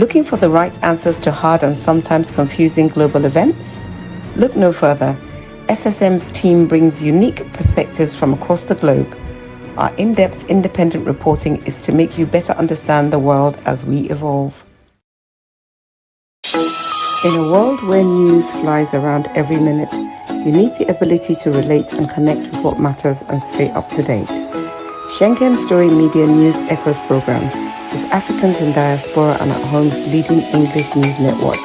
Looking for the right answers to hard and sometimes confusing global events? Look no further. SSM's team brings unique perspectives from across the globe. Our in-depth independent reporting is to make you better understand the world as we evolve. In a world where news flies around every minute, you need the ability to relate and connect with what matters and stay up to date. Schengen Story Media News Echoes program is Africans in Diaspora and at Home's leading English news network,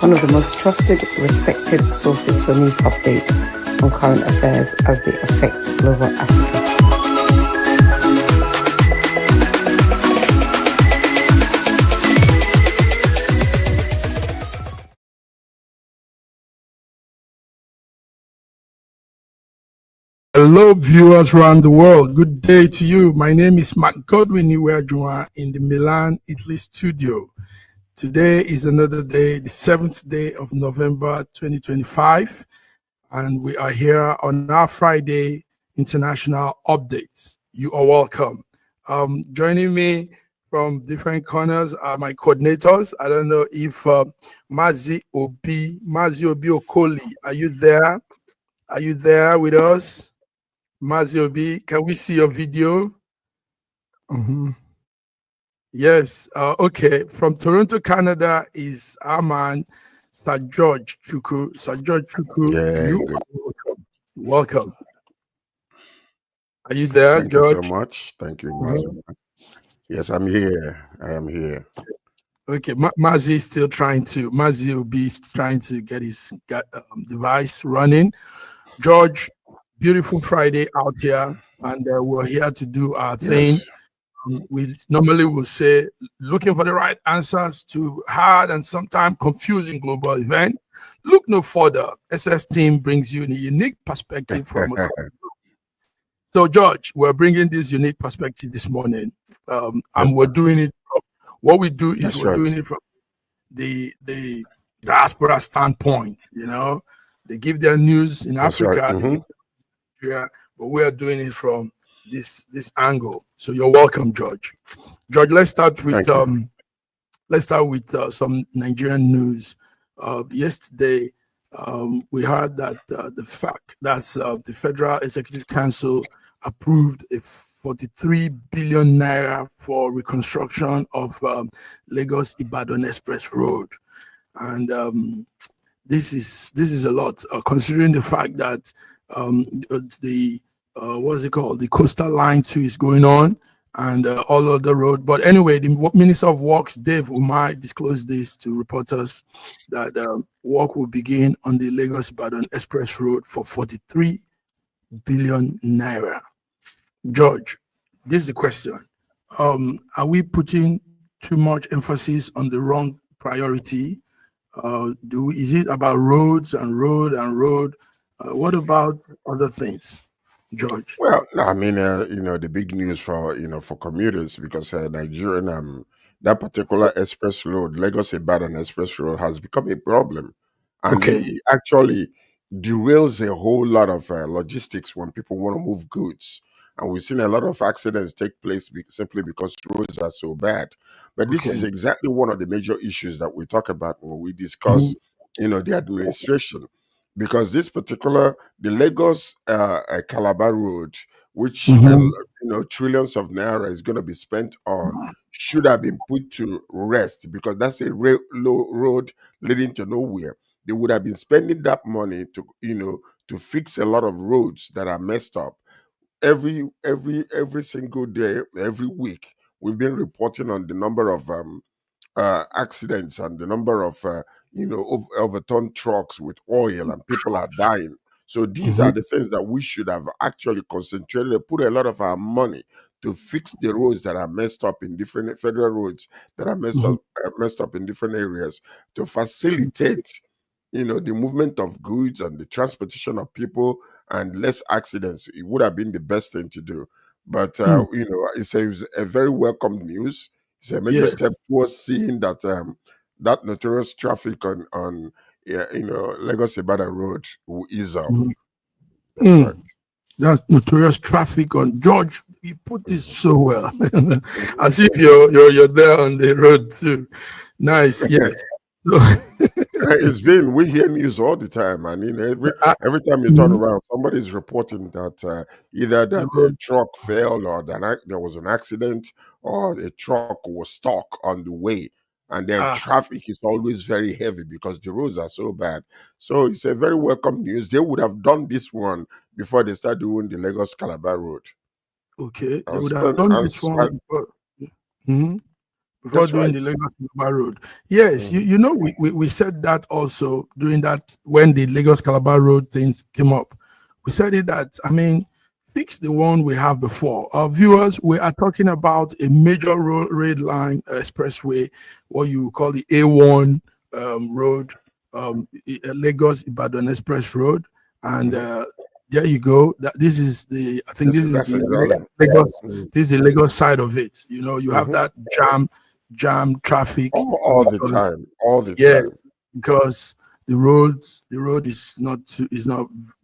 one of the most trusted, respected sources for news updates on current affairs as they affect global Africa. Hello, viewers around the world. Good day to you. My name is Mark Godwin Iweajuwa in the Milan, Italy studio. Today is another day, the 7th day of November 2025, and we are here on our Friday international updates. You are welcome. Joining me from different corners are my coordinators. I don't know if Mazi Obi Okoli, are you there? Are you there with us? Maziobi, can we see your video? Yes, okay. From Toronto, Canada is our man, Sir George Chuku. Sir George Chuku, you are welcome. Are you there, Thank George? you so much. Thank you. Yes, I'm here. I am here. Okay, Mazi is still trying to, Maziobi is trying to get his device running. George, beautiful Friday out here, and we're here to do our thing. We normally will say, looking for the right answers to hard and sometimes confusing global events. Look no further. SS Team brings you a unique perspective from a So, George, we're bringing this unique perspective this morning, and we're doing it. What we do is doing it from the diaspora standpoint. You know, they give their news in Africa. They give Nigeria, but we are doing it from this angle. So you're welcome, George. George, let's start with some Nigerian news. Yesterday, we heard that the Federal Executive Council approved a 43 billion naira for reconstruction of Lagos Ibadan Express Road, and this is a lot considering the fact that the coastal line too is going on, and all of the road. But anyway, the Minister of Works, Dave Umai, disclosed this to reporters that work will begin on the Lagos-Ibadan Express Road for 43 billion naira. George, this is the question. Are we putting too much emphasis on the wrong priority? Is it about roads and road and road? What about other things, George? Well, I mean, the big news for commuters, because Nigerian that particular express road, Lagos Ibadan Express Road, has become a problem, and it actually derails a whole lot of logistics when people want to move goods. And we've seen a lot of accidents take place simply because roads are so bad. But this is exactly one of the major issues that we talk about when we discuss, the administration. Because this particular, the Lagos Calabar Road, which trillions of naira is going to be spent on, should have been put to rest, because that's a road leading to nowhere. They would have been spending that money to fix a lot of roads that are messed up. Every single day, every week, we've been reporting on the number of accidents and the number of overturned trucks with oil, and people are dying. So these are the things that we should have actually concentrated and put a lot of our money to fix the roads that are messed up in different federal roads that are messed up in different areas, to facilitate the movement of goods and the transportation of people and less accidents. It would have been the best thing to do. But it's a very welcome news. It's a major step towards seeing that that notorious traffic on Lagos Ibadan Road will ease up. That's right. That's notorious traffic on George. You put this so well, as if you're there on the road too. Nice. Yes. So, It's been, we hear news all the time, and every time you turn mhm, around, somebody's reporting that either the that a road. truck fell, or that there was an accident, or the truck was stuck on the way, and then Ah, traffic is always very heavy because the roads are so bad. So it's a very welcome news. They would have done this one before they start doing the Lagos Calabar road. okay. They And, would have so- done and this s- one before. Mhm. Before that's doing the right. Lagos Calabar Road. Yes, Mhm. we said that also during that when the Lagos Calabar Road things came up. We said it that fix the one we have before. Our viewers, we are talking about a major road red line expressway, what you call the A1 road, Lagos Ibadan Express Road, and Mhm. there you go. This is the I think this is That's the exactly. Lagos. Mhm. This is the Lagos side of it. You have Mhm. that jam traffic All the usually. time, all the time. Yes, because the road is not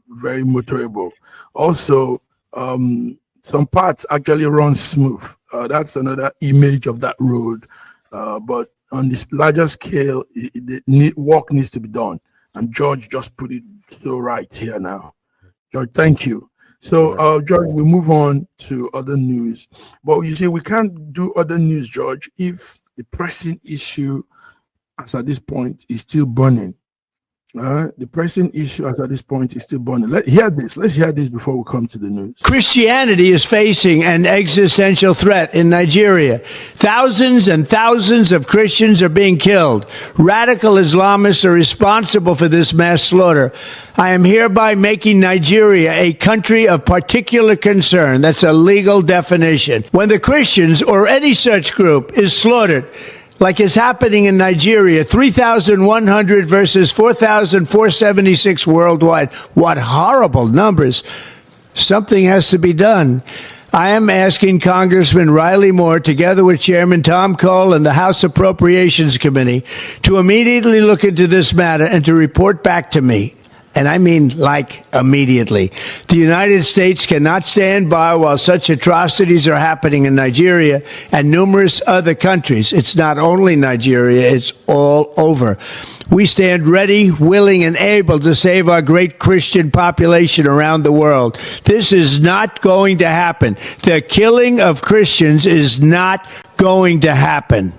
very motorable. Also, some parts actually run smooth. That's another image of that road. But on this larger scale, work needs to be done. And George just put it so right here now. George, thank you. So, Yeah. George, we move on to other news. But you see, we can't do other news, George, if the pressing issue, as at this point, is still burning. The pressing issue, as at this point, is still burning. Let's hear this before we come to the news. Christianity is facing an existential threat in Nigeria. Thousands and thousands of Christians are being killed. Radical Islamists are responsible for this mass slaughter. I am hereby making Nigeria a country of particular concern. That's a legal definition. When the Christians or any such group is slaughtered, like is happening in Nigeria, 3,100 versus 4,476 worldwide. What horrible numbers. Something has to be done. I am asking Congressman Riley Moore, together with Chairman Tom Cole and the House Appropriations Committee, to immediately look into this matter and to report back to me. And I mean, like, immediately. The United States cannot stand by while such atrocities are happening in Nigeria and numerous other countries. It's not only Nigeria, it's all over. We stand ready, willing, and able to save our great Christian population around the world. This is not going to happen. The killing of Christians is not going to happen.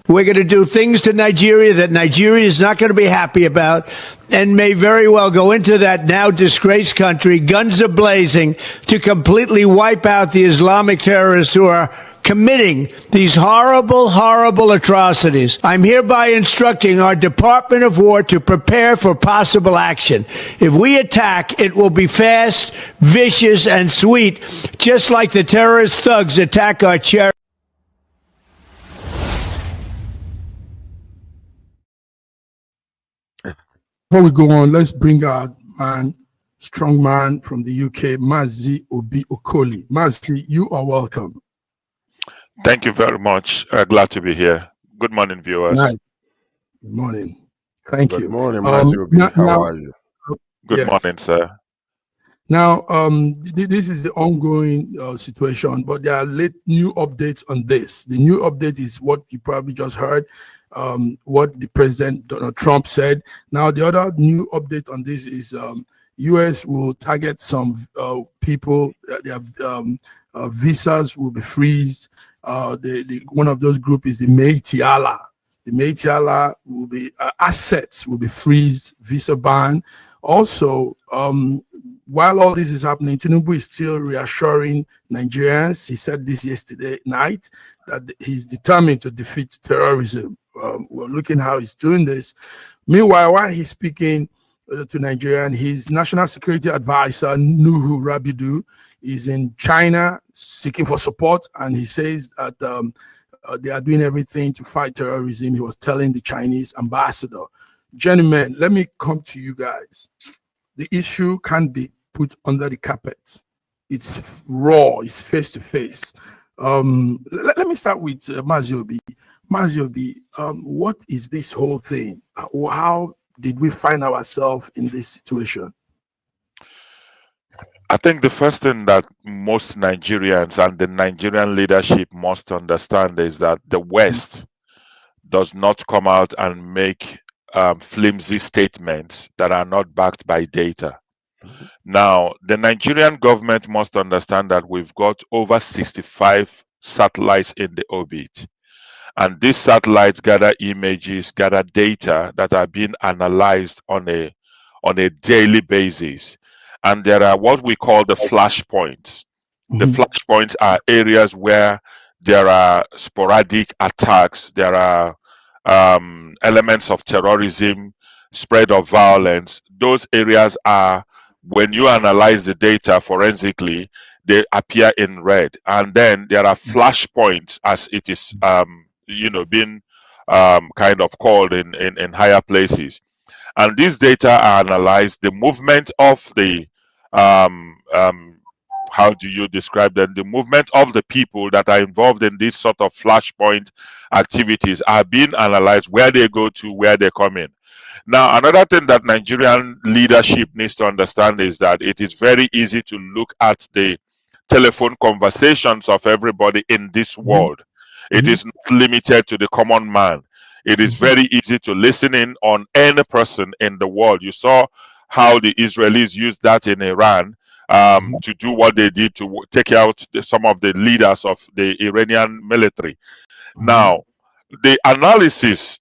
We're going to do things to Nigeria that Nigeria is not going to be happy about and may very well go into that now disgraced country, guns a-blazing, to completely wipe out the Islamic terrorists who are committing these horrible, horrible atrocities. I'm hereby instructing our Department of War to prepare for possible action. If we attack, it will be fast, vicious, and sweet, just like the terrorist thugs attack our charity. Before we go on, let's bring our strong man from the UK, Mazi Obi Okoli. Mazi, you are welcome. Thank you very much. Glad to be here. Good morning, viewers. Nice. Good morning. Thank Good you. morning, Maziobi. How are you? Good morning, sir. Now, this is the ongoing situation, but there are new updates on this. The new update is what you probably just heard, what the President Donald Trump said. Now, the other new update on this is U.S. will target some people. They have visas will be freezed. One of those groups is the Meitiala. The Meitiala will be assets will be freezed, visa ban. Also, while all this is happening, Tinubu is still reassuring Nigerians. He said this yesterday night that he's determined to defeat terrorism. We're looking how he's doing this. Meanwhile, while he's speaking to Nigerian, his national security advisor, Nuhu Rabidu, is in China seeking for support, and he says that they are doing everything to fight terrorism. He was telling the Chinese ambassador. Gentlemen, let me come to you guys. The issue can't be put under the carpet. It's raw, it's face to face. Let me start with Maziobi. Maziobi, what is this whole thing? How did we find ourselves in this situation? I think the first thing that most Nigerians and the Nigerian leadership must understand is that the West does not come out and make flimsy statements that are not backed by data. Now, the Nigerian government must understand that we've got over 65 satellites in the orbit. And these satellites gather images, gather data that are being analyzed on a daily basis. And there are what we call the flashpoints. The flashpoints are areas where there are sporadic attacks, there are elements of terrorism, spread of violence. Those areas are, when you analyze the data forensically, they appear in red. And then there are flashpoints, as it is being kind of called in higher places. And these data are analyzed, the movement of the how do you describe them? The movement of the people that are involved in this sort of flashpoint activities are being analyzed, where they go to, where they come in. Now, another thing that Nigerian leadership needs to understand is that it is very easy to look at the telephone conversations of everybody in this world. It is not limited to the common man. It is very easy to listen in on any person in the world. You saw how the Israelis used that in Iran to do what they did to take out some of the leaders of the Iranian military. Now, the analysis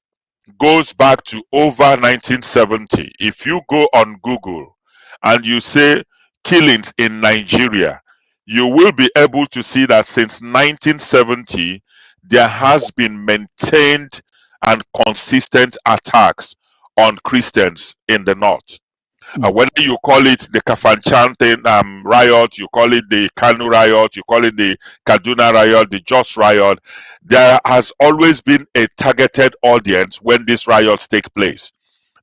goes back to over 1970. If you go on Google and you say killings in Nigeria, you will be able to see that since 1970, there has been maintained and consistent attacks on Christians in the north. Whether you call it the Kafanchan riot, you call it the Kanu riot, you call it the Kaduna riot, the Jos riot, there has always been a targeted audience when these riots take place.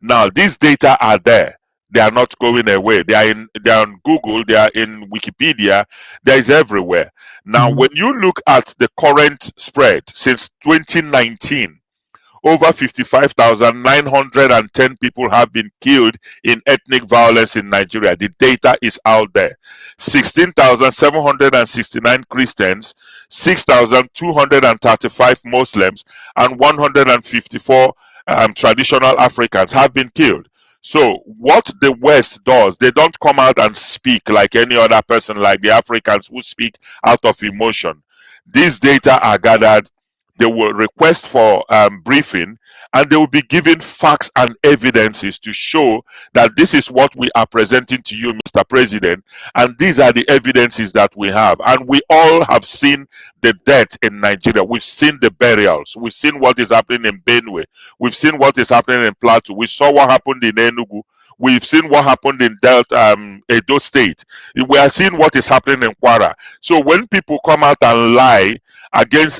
Now, these data are there. They are not going away. They are on Google, they are in Wikipedia, there is everywhere. Now, when you look at the current spread since 2019, over 55,910 people have been killed in ethnic violence in Nigeria. The data is out there. 16,769 Christians, 6,235 Muslims, and 154 traditional Africans have been killed. So what the West does, they don't come out and speak like any other person, like the Africans who speak out of emotion. These data are gathered. They will request for briefing, and they will be given facts and evidences to show that this is what we are presenting to you, Mr. President, and these are the evidences that we have. And we all have seen the death in Nigeria. We've seen the burials. We've seen what is happening in Benue. We've seen what is happening in Plateau. We saw what happened in Enugu. We've seen what happened in Delta, Edo State. We are seeing what is happening in Kwara. So when people come out and lie against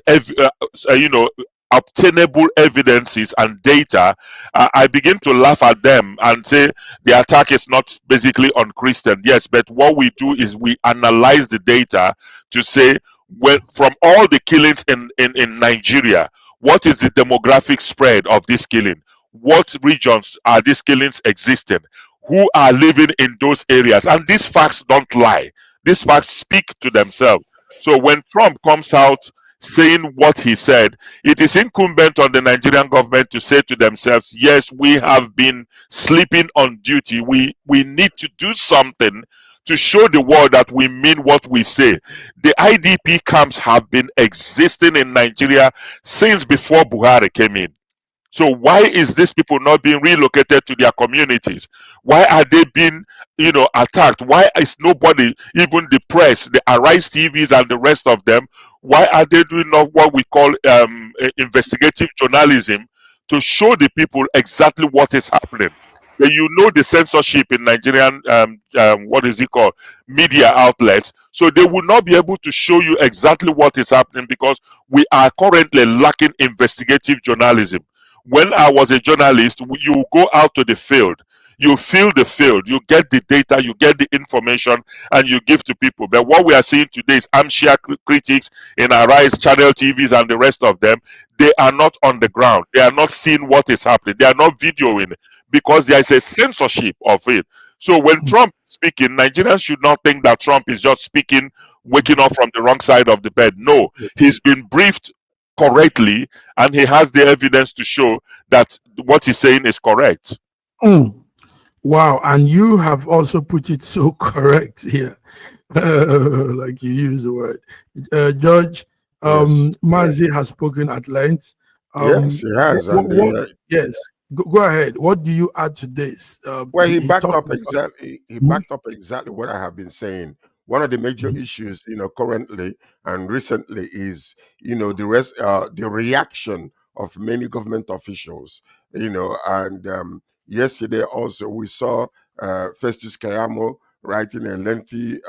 obtainable evidences and data, I begin to laugh at them and say the attack is not basically on Christian. Yes, but what we do is we analyze the data to say, well, from all the killings in Nigeria, what is the demographic spread of this killing? What regions are these killings existing? Who are living in those areas? And these facts don't lie. These facts speak to themselves. So when Trump comes out saying what he said, it is incumbent on the Nigerian government to say to themselves, yes, we have been sleeping on duty. We need to do something to show the world that we mean what we say. The IDP camps have been existing in Nigeria since before Buhari came in. So why is these people not being relocated to their communities? Why are they being, attacked? Why is nobody, even the press, the Arise TVs and the rest of them, why are they doing what we call investigative journalism to show the people exactly what is happening? The censorship in Nigerian, what is it called, media outlets. So they will not be able to show you exactly what is happening because we are currently lacking investigative journalism. When I was a journalist, you go out to the field, you feel the field, you get the data, you get the information, and you give to people. But what we are seeing today is armchair critics in Arise, Channel TVs, and the rest of them. They are not on the ground. They are not seeing what is happening. They are not videoing because there is a censorship of it. So when Trump is speaking, Nigerians should not think that Trump is just speaking, waking up from the wrong side of the bed. No, he's been briefed correctly, and he has the evidence to show that what he's saying is correct. Wow, and you have also put it so correct here, like you use the word. George, Yes. Mazi has spoken at length. Yes, he has. Yes, go ahead. What do you add to this? Well, he He backed talked up about. exactly. He Mhm, backed up exactly what I have been saying. One of the major mhm, issues, currently and recently is, the reaction of many government officials. And yesterday also we saw Festus Kayamo writing a lengthy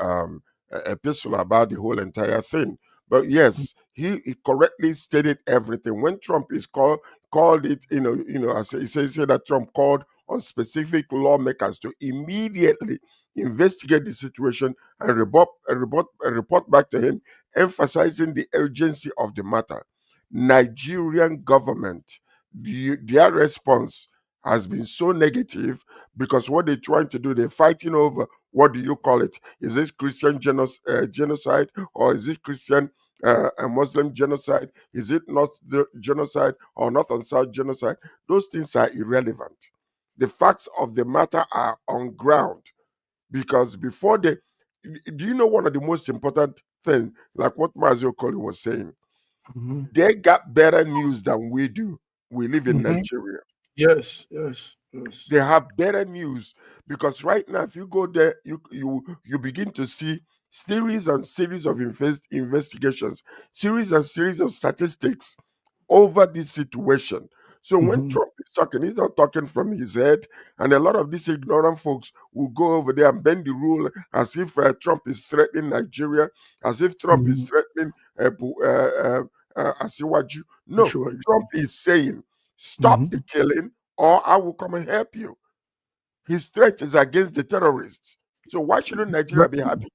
epistle about the whole entire thing. But yes, he correctly stated everything. When Trump is called it, as he says that Trump called on specific lawmakers to immediately investigate the situation and report back to him, emphasizing the urgency of the matter. Nigerian government, their response has been so negative because what they're trying to do, they're fighting over, what do you call it? Is this Christian genocide, or is it Christian a Muslim genocide? Is it not the genocide or North and South genocide? Those things are irrelevant. The facts of the matter are on ground, because before they, do you know one of the most important things, like what Mazio Koli was saying, mhm, they got better news than we do. We live in mhm. Nigeria. Yes. They have better news, because right now, if you go there, you begin to see series and series of investigations, series and series of statistics over this situation. So when Mhm, Trump is talking, he's not talking from his head, and a lot of these ignorant folks will go over there and bend the rule as if Trump is threatening Nigeria, as if Trump is mhm. threatening Asiwaju. No, Sure. Trump is saying, stop the Mhm. killing, or I will come and help you. His threat is against the terrorists. So why shouldn't Nigeria be happy?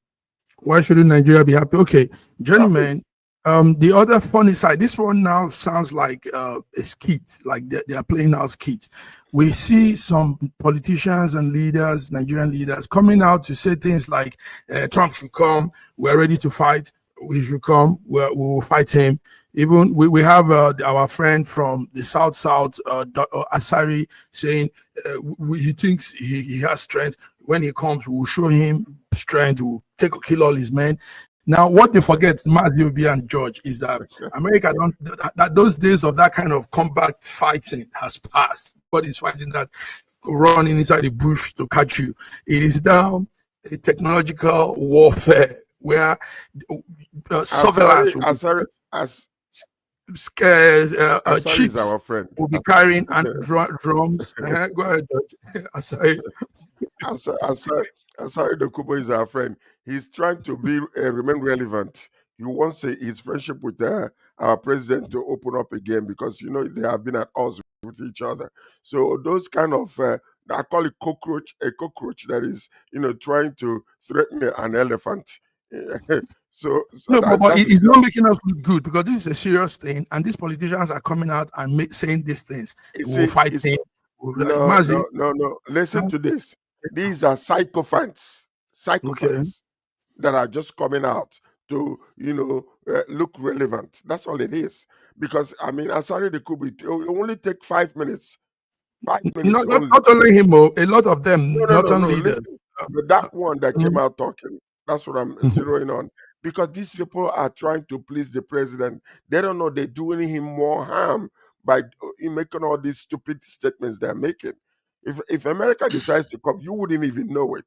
Why shouldn't Nigeria be happy? Okay, Nothing. gentlemen. The other funny side, this one now sounds like a skit, like they are playing our skit. We see some politicians and leaders, Nigerian leaders, coming out to say things like, Trump should come, we're ready to fight, we should come, we will fight him. Even we have our friend from the South, Asari, saying he thinks he has strength. When he comes, we'll show him strength, we'll kill all his men. Now, what they forget, Matthew B. and George, is that America don't that those days of that kind of combat fighting has passed. What is fighting that running inside the bush to catch you? It is now a technological warfare where surveillance will be Asari is chips our friend. will be carrying and drums. Go ahead, George. Sorry. Asari Dokubo is our friend. He's trying to remain relevant. He wants his friendship with our president to open up again, because they have been at odds with each other. So those kind of I call it a cockroach that is trying to threaten an elephant. so No, but that's it's not making us look good, because this is a serious thing, and these politicians are coming out and saying these things. We'll fight it's him. no, Mazi, no. Listen to this. These are okay. psychopaths that are just coming out to, look relevant. That's all it is. Because I mean, Asari the Kubi, it will only take 5 minutes. 5 minutes Not, not, only. not only him, oh, a lot of them, No. northern Listen, leaders. but that one that came Mhm, out talking, that's what I'm mhm. zeroing on. Because these people are trying to please the president. They don't know they're doing him more harm by making all these stupid statements they're making. If America decides to come, you wouldn't even know it.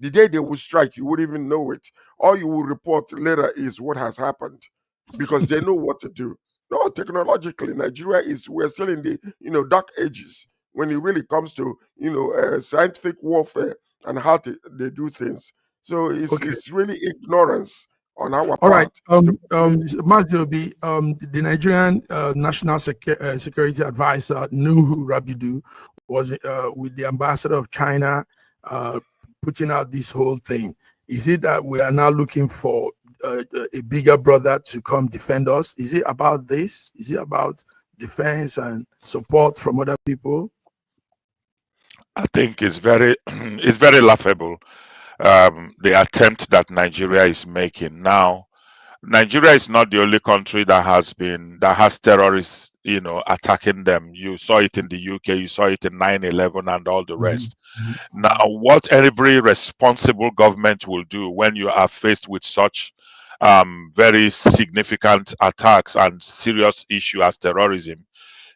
The day they will strike, you wouldn't even know it. All you will report later is what has happened, because they know what to do. No, technologically, we're still in the dark ages when it really comes to scientific warfare and how they do things. So Okay. it's really ignorance on our All right. part. To- Mazi, the Nigerian National Security Advisor, Nuhu Rabidu, was with the ambassador of China uh, putting out this whole thing. Is it that we are now looking for a bigger brother to come defend us? Is it about this? Is it about defense and support from other people? I think it's very it's very laughable, the attempt that Nigeria is making now. Nigeria is not the only country that has terrorists, attacking them. You saw it in the UK, you saw it in 9/11 and all the rest. Now, what every responsible government will do when you are faced with such very significant attacks and serious issue as terrorism,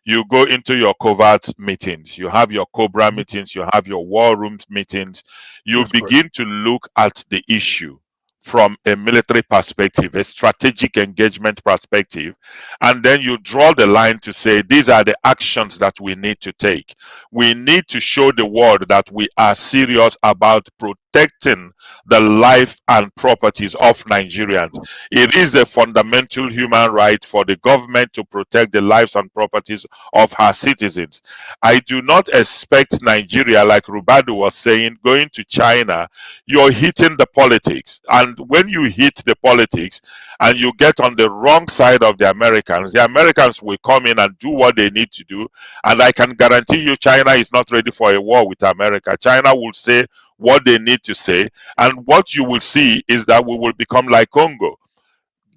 you go into your covert meetings, you have your Cobra meetings, you have your war room meetings, you That's correct. begin to look at the issue from a military perspective, a strategic engagement perspective, and then you draw the line to say these are the actions that we need to take. We need to show the world that we are serious about protecting the life and properties of Nigerians. It is a fundamental human right for the government to protect the lives and properties of her citizens. I do not expect Nigeria, like Rubadu was saying, going to China, you're hitting the politics. And when you hit the politics and you get on the wrong side of the Americans will come in and do what they need to do. And I can guarantee you, China is not ready for a war with America. China will say what they need to say. And what you will see is that we will become like Congo.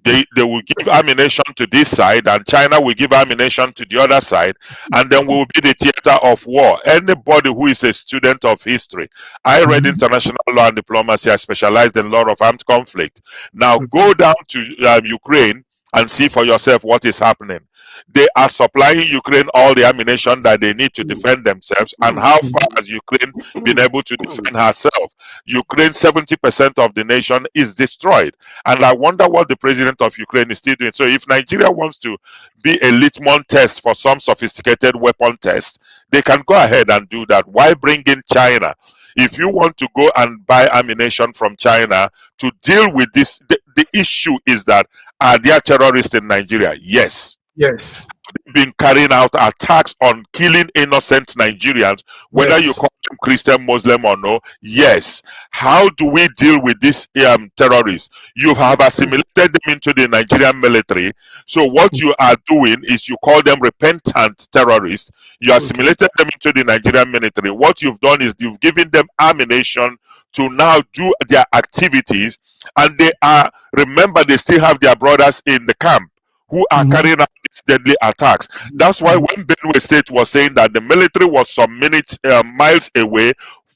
They will give ammunition to this side, and China will give ammunition to the other side, and then we will be the theater of war. Anybody who is a student of history, I read international law and diplomacy. I specialized in law of armed conflict. Now go down to Ukraine and see for yourself what is happening. They are supplying Ukraine all the ammunition that they need to defend themselves. And how far has Ukraine been able to defend herself? Ukraine, 70% of the nation is destroyed. And I wonder what the president of Ukraine is still doing. So if Nigeria wants to be a litmus test for some sophisticated weapon test, they can go ahead and do that. Why bring in China? If you want to go and buy ammunition from China to deal with this, the issue is that, are there terrorists in Nigeria? Yes. Yes. Been carrying out attacks on killing innocent Nigerians, whether you call them Christian, Muslim or no. Yes. How do we deal with these terrorists? You have assimilated them into the Nigerian military. So what you are doing is you call them repentant terrorists. You assimilated them into the Nigerian military. What you've done is you've given them ammunition to now do their activities, and remember, they still have their brothers in the camp who are carrying out these deadly attacks. That's why when Benue State was saying that the military was some minutes, miles away,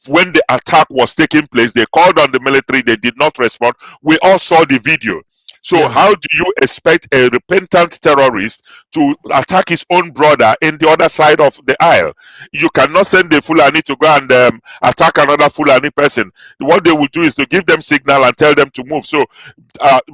when the attack was taking place, they called on the military, they did not respond. We all saw the video. So how do you expect a repentant terrorist to attack his own brother in the other side of the aisle? You cannot send a Fulani to go and attack another Fulani person. What they will do is to give them signal and tell them to move. So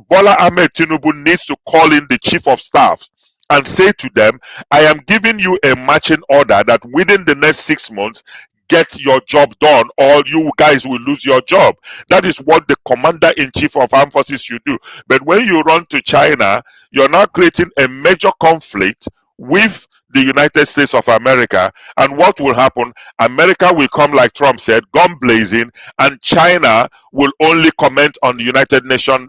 Bola Ahmed Tinubu needs to call in the chief of staff and say to them, I am giving you a marching order that within the next 6 months, get your job done, or you guys will lose your job. That is what the commander-in-chief of armed forces should do. But when you run to China, you're now creating a major conflict with the United States of America. And what will happen? America will come, like Trump said, gun blazing, and China will only comment on the United Nations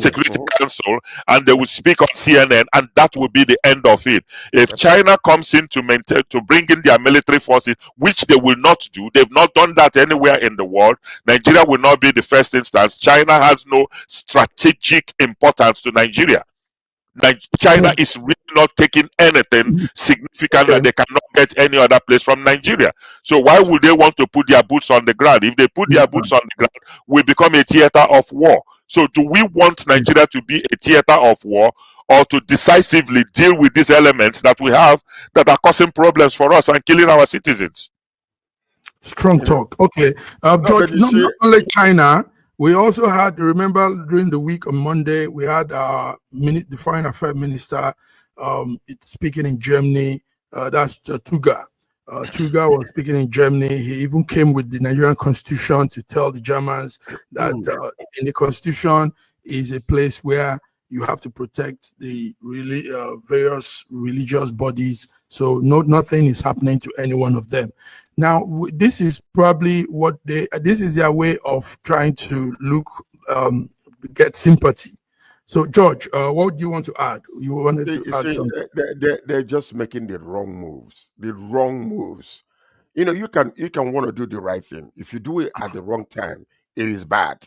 Security Council, and they will speak on CNN, and that will be the end of it. If China comes in to bring in their military forces, which they will not do, they've not done that anywhere in the world. Nigeria will not be the first instance. China has no strategic importance to Nigeria. China is really not taking anything significant that they cannot get any other place from Nigeria. So why would they want to put their boots on the ground? If they put their boots on the ground, we become a theater of war. So do we want Nigeria to be a theater of war, or to decisively deal with these elements that we have that are causing problems for us and killing our citizens? Strong talk. Okay. George, not only China, we also had, remember, during the week on Monday, we had the Foreign Affairs Minister speaking in Germany. That's Tuga. Tuga was speaking in Germany. He even came with the Nigerian Constitution to tell the Germans that in the Constitution is a place where you have to protect the various religious bodies. So nothing is happening to any one of them. Now, this is probably this is their way of trying to get sympathy. So, George, what do you want to add? You wanted to add something. They're just making the wrong moves. The wrong moves. You can want to do the right thing. If you do it at the wrong time, it is bad.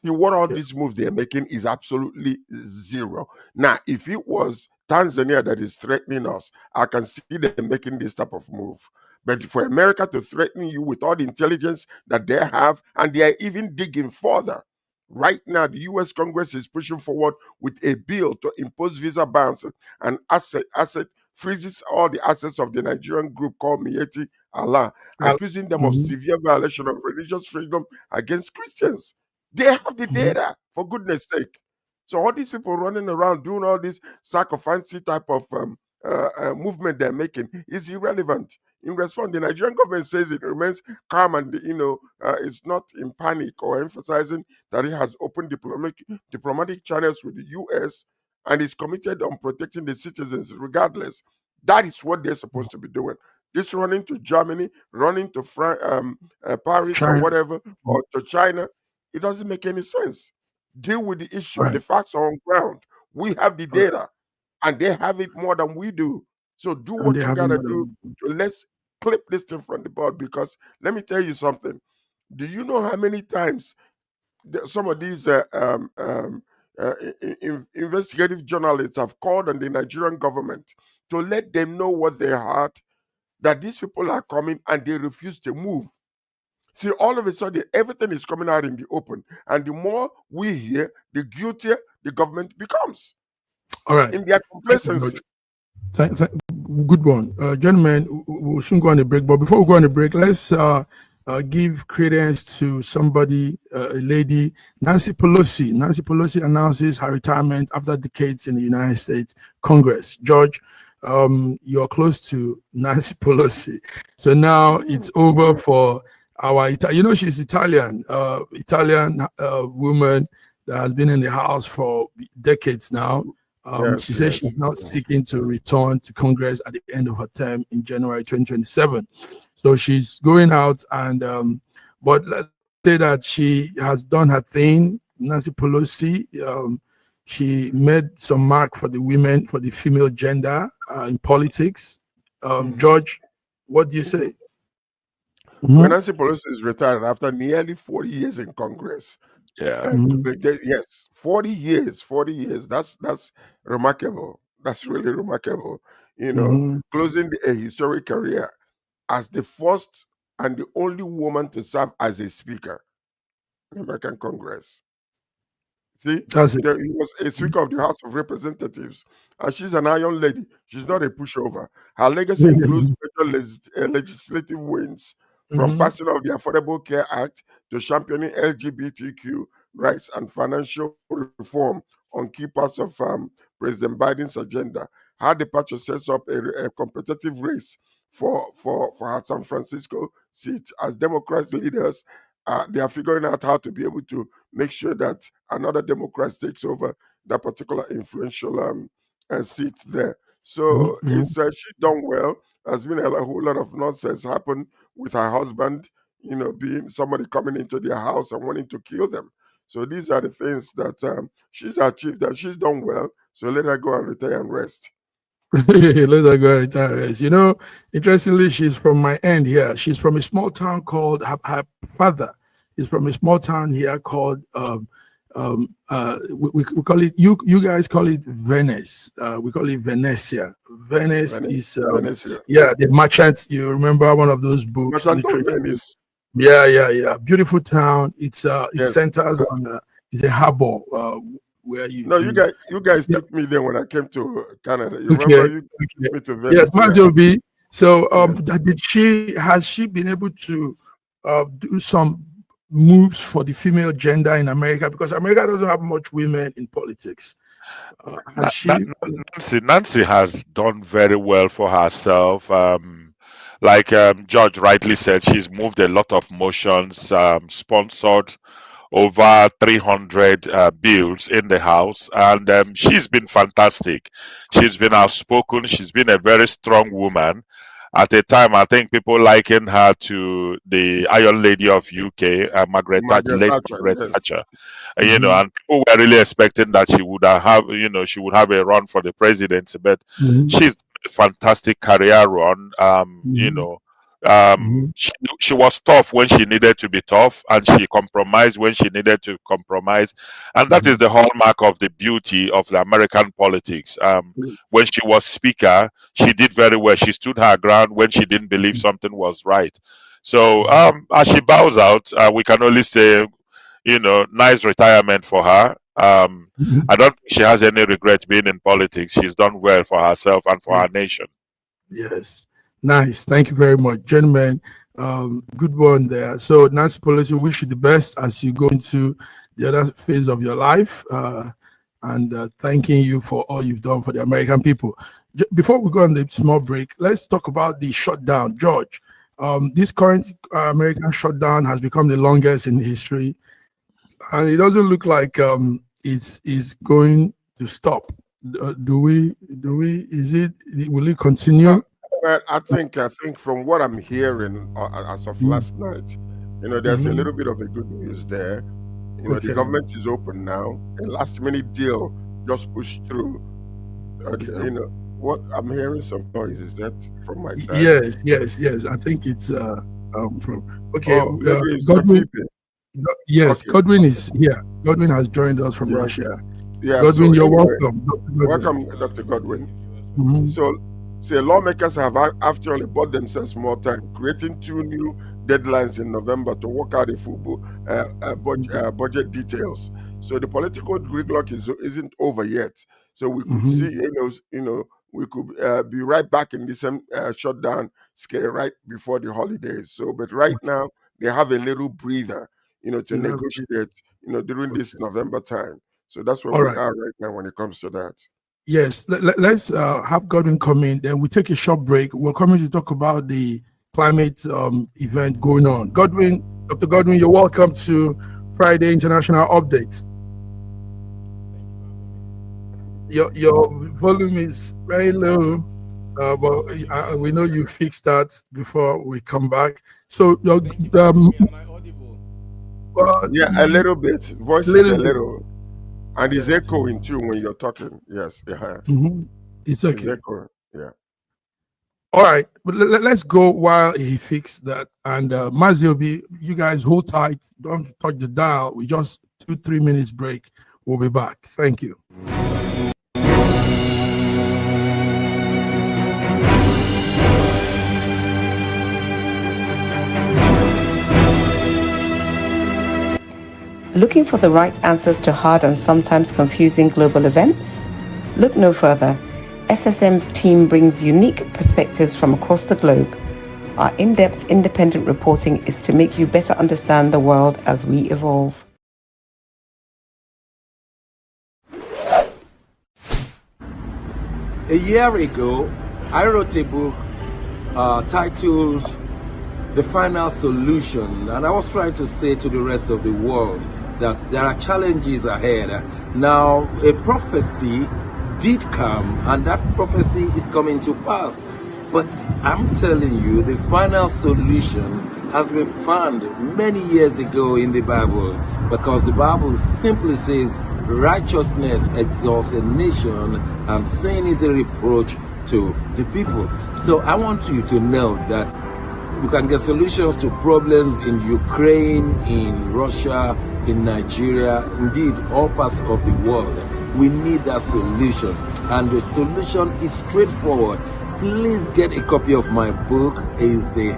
See what all these moves they're making is absolutely zero. Now, if it was Tanzania that is threatening us, I can see them making this type of move. But for America to threaten you with all the intelligence that they have, and they are even digging further. Right now, the US Congress is pushing forward with a bill to impose visa bans and asset freezes all the assets of the Nigerian group called Mieti Allah, accusing them of severe violation of religious freedom against Christians. They have the data, for goodness sake. So all these people running around doing all this sacrificing type of movement they're making is irrelevant. In response, the Nigerian government says it remains calm and it's not in panic or emphasizing that it has opened diplomatic channels with the U.S. and is committed on protecting the citizens regardless. That is what they're supposed to be doing. This running to Germany, running to Paris or whatever, or to China, it doesn't make any sense. Deal with the issue. Right. The facts are on ground. We have the data, and they have it more than we do. So do what you gotta do. Let's clip this thing from the board, because let me tell you something. Do you know how many times some of these investigative journalists have called on the Nigerian government to let them know what they had, that these people are coming and they refuse to move? See, all of a sudden, everything is coming out in the open. And the more we hear, the guiltier the government becomes. All right. In their complacency. Good one. Gentlemen, we'll soon go on a break. But before we go on a break, let's give credence to somebody, a lady, Nancy Pelosi. Nancy Pelosi announces her retirement after decades in the United States Congress. George, you're close to Nancy Pelosi. So now it's over for our, she's Italian woman that has been in the House for decades now. She says she's not seeking to return to Congress at the end of her term in January 2027. So she's going out and, but let's say that she has done her thing. Nancy Pelosi, she made some mark for the women, for the female gender in politics. George, what do you say? When Nancy Pelosi is retired after nearly 40 years in Congress. Yes, 40 years. That's remarkable. That's really remarkable. Closing a historic career as the first and the only woman to serve as a speaker in the American Congress. See, he was a Speaker of the House of Representatives, and she's an iron lady. She's not a pushover. Her legacy includes major legislative wins, from passing of the Affordable Care Act to championing LGBTQ rights and financial reform on key parts of President Biden's agenda. Her departure sets up a competitive race for her San Francisco seat. As Democrats leaders, they are figuring out how to be able to make sure that another Democrat takes over that particular influential seat there. So it's she's done well. There's been a whole lot of nonsense happen with her husband, being somebody coming into their house and wanting to kill them. So these are the things that she's achieved, and she's done well. So let her go and retire and rest. Let her go and retire and rest. Interestingly, she's from my end here. She's from a small town called, her father is from a small town here called, we call it, you guys call it Venice. We call it Venezia. Venice is, the merchant. You remember one of those books? Venice. Yeah. Beautiful town. It centers on, it's a harbor where you. No, you guys took me there when I came to Canada. You remember you took me to Venice? Yes, Majobi. So, has she been able to do some moves for the female gender in America, because America doesn't have much women in politics? Nancy has done very well for herself. Like George rightly said, she's moved a lot of motions, sponsored over 300 bills in the House, and she's been fantastic. She's been outspoken. She's been a very strong woman. At a time, I think people liken her to the Iron Lady of UK, Margaret Thatcher, Thatcher. And people were really expecting that she would have a run for the presidency, but she's a fantastic career run. She was tough when she needed to be tough, and she compromised when she needed to compromise. And that is the hallmark of the beauty of the American politics. When she was speaker, she did very well. She stood her ground when she didn't believe something was right. So as she bows out, we can only say, nice retirement for her. I don't think she has any regret being in politics. She's done well for herself and for our nation. Yes. Nice. Thank you very much, gentlemen. Good one there. So, Nancy Pelosi, wish you the best as you go into the other phase of your life. And thanking you for all you've done for the American people. Before we go on the small break, let's talk about the shutdown. George, this current American shutdown has become the longest in history, and it doesn't look like it's going to stop. Will it continue? Well, I think from what I'm hearing as of last night, there's a little bit of a good news there. The government is open now. A last minute deal just pushed through. What I'm hearing some noise. Is that from my side? Yes. I think it's from. Okay, maybe it's Godwin. Yes, Okay. Godwin is here. Godwin has joined us from Russia. Yeah, Godwin, so you're anyway, welcome. Dr. Godwin. welcome, Dr. Godwin. So, lawmakers have actually bought themselves more time, creating 2 new deadlines in November to work out the full budget details. So the political gridlock isn't over yet. So we could see, we could be right back in this shutdown scale right before the holidays. So, but right now they have a little breather, to negotiate, during this November time. So that's where we are right now when it comes to that. Yes, let's have Godwin come in. Then we take a short break. We're coming to talk about the climate event going on. Godwin, Dr. Godwin, you're welcome to Friday International Update. Your volume is very low, but we know you fixed that before we come back. So your am I audible? A little bit. Voice is a little. And it's echoing too when you're talking. Yes. Yeah. It's okay. It's echoing. Yeah. All right. But let's go while he fixes that. And Maziobi, you guys hold tight. Don't touch the dial. We just 2-3 minutes break. We'll be back. Thank you. Looking for the right answers to hard and sometimes confusing global events? Look no further. SSM's team brings unique perspectives from across the globe. Our in-depth independent reporting is to make you better understand the world as we evolve. A year ago, I wrote a book titled The Final Solution, and I was trying to say to the rest of the world that there are challenges ahead. Now, a prophecy did come, and that prophecy is coming to pass. But I'm telling you, the final solution has been found many years ago in the Bible, because the Bible simply says righteousness exalts a nation and sin is a reproach to the people. So I want you to know that you can get solutions to problems in Ukraine, in Russia, in Nigeria, indeed all parts of the world. We need that solution, and the solution is straightforward. Please get a copy of my book. It's the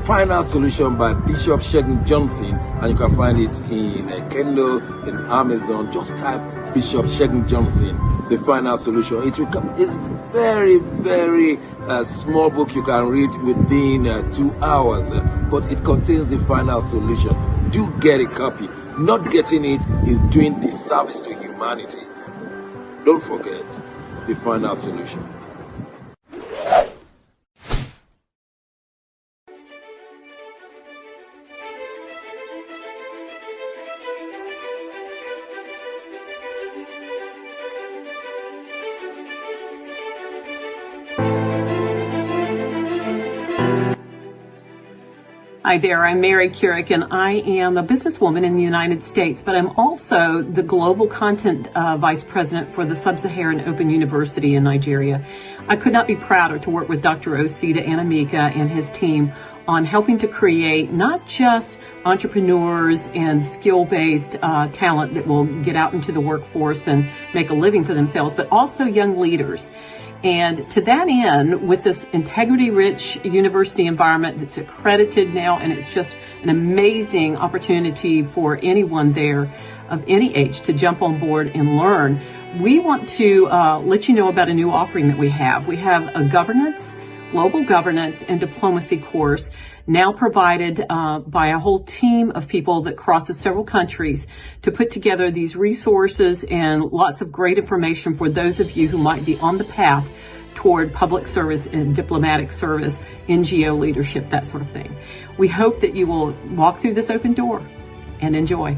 Final Solution by Bishop Schengen Johnson, and you can find it in Kindle, in Amazon. Just type Bishop Schengen Johnson, The Final Solution. It will come. It's very, very small book you can read within 2 hours, but it contains the final solution. Do get a copy. Not getting it is doing disservice to humanity. Don't forget the final solution. Hi there, I'm Mary Keurig, and I am a businesswoman in the United States, but I'm also the Global Content Vice President for the Sub-Saharan Open University in Nigeria. I could not be prouder to work with Dr. Osita Anamika and his team on helping to create not just entrepreneurs and skill-based talent that will get out into the workforce and make a living for themselves, but also young leaders. And to that end, with this integrity-rich university environment that's accredited now, and it's just an amazing opportunity for anyone there of any age to jump on board and learn, we want to let you know about a new offering that we have. We have a global governance and diplomacy course now provided by a whole team of people that crosses several countries to put together these resources and lots of great information for those of you who might be on the path toward public service and diplomatic service, NGO leadership, that sort of thing. We hope that you will walk through this open door and enjoy.